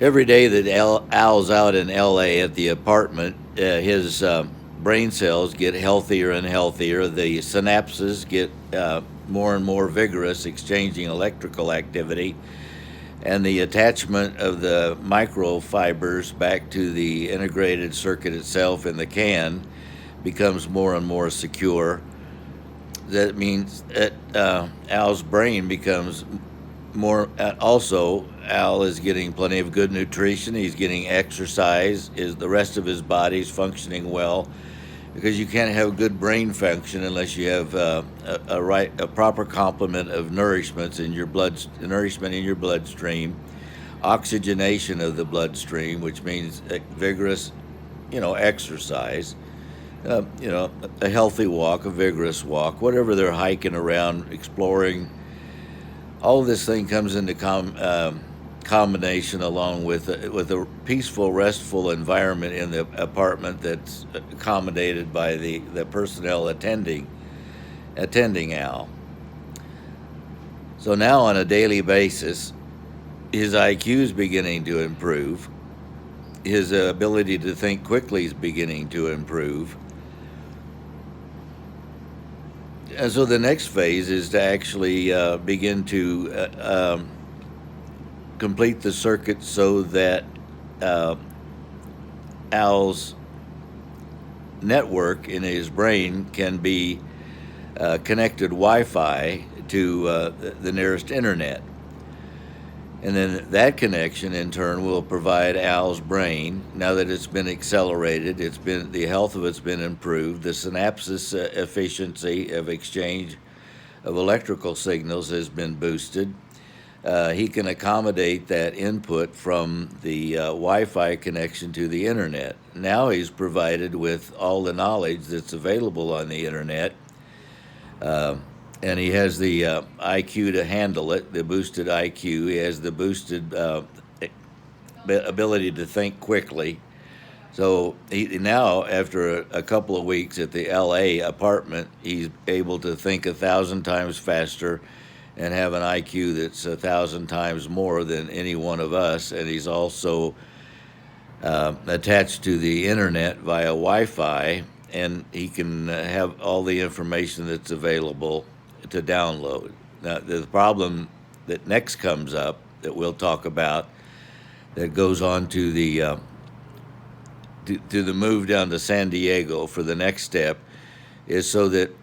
Every day that Al's out in LA at the apartment, his brain cells get healthier and healthier. The synapses get more and more vigorous, exchanging electrical activity. And the attachment of the microfibers back to the integrated circuit itself in the can becomes more and more secure. That means that Al's brain becomes more. Also, Al is getting plenty of good nutrition. He's getting exercise. Is the rest of his body's functioning well? Because you can't have good brain function unless you have a proper complement of nourishment in your bloodstream, oxygenation of the bloodstream, which means vigorous, exercise. A healthy walk, a vigorous walk, whatever they're hiking around, exploring. All of this thing comes into combination along with a peaceful, restful environment in the apartment that's accommodated by the personnel attending Al. So now on a daily basis, his IQ is beginning to improve. His ability to think quickly is beginning to improve. And so the next phase is to actually begin to complete the circuit so that Al's network in his brain can be connected Wi-Fi to the nearest internet. And then that connection in turn will provide Al's brain, now that it's been accelerated, the health of it's been improved, the synapses efficiency of exchange of electrical signals has been boosted. He can accommodate that input from the Wi-Fi connection to the internet. Now he's provided with all the knowledge that's available on the internet. And he has the IQ to handle it, the boosted IQ. He has the boosted ability to think quickly. So he now, after a couple of weeks at the LA apartment, he's able to think 1,000 times faster and have an IQ that's 1,000 times more than any one of us. And he's also attached to the internet via Wi-Fi, and he can have all the information that's available to download. Now, the problem that next comes up that we'll talk about that goes on to the move down to San Diego for the next step is so that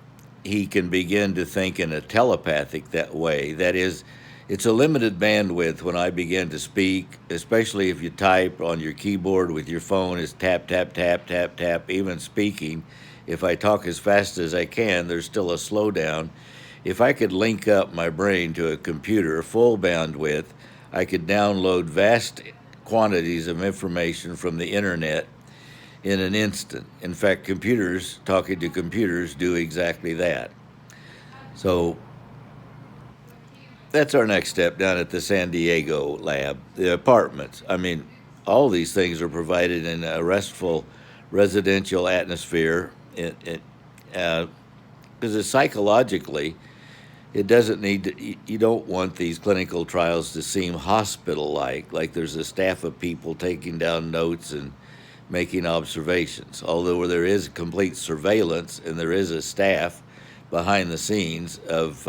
he can begin to think in a telepathic that way. That is, it's a limited bandwidth when I begin to speak, especially if you type on your keyboard with your phone, it's tap, tap, tap, tap, tap. Even speaking, if I talk as fast as I can, there's still a slowdown. If I could link up my brain to a computer, full bandwidth, I could download vast quantities of information from the internet in an instant. In fact, computers, talking to computers, do exactly that. So that's our next step down at the San Diego lab. The apartments, I mean, all these things are provided in a restful residential atmosphere. Because psychologically, it doesn't need to, you don't want these clinical trials to seem hospital-like, like there's a staff of people taking down notes and making observations. Although there is complete surveillance and there is a staff behind the scenes of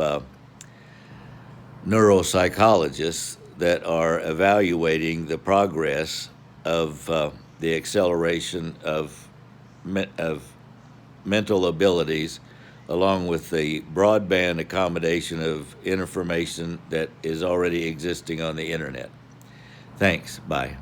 neuropsychologists that are evaluating the progress of the acceleration of mental abilities, along with the broadband accommodation of information that is already existing on the internet. Thanks. Bye.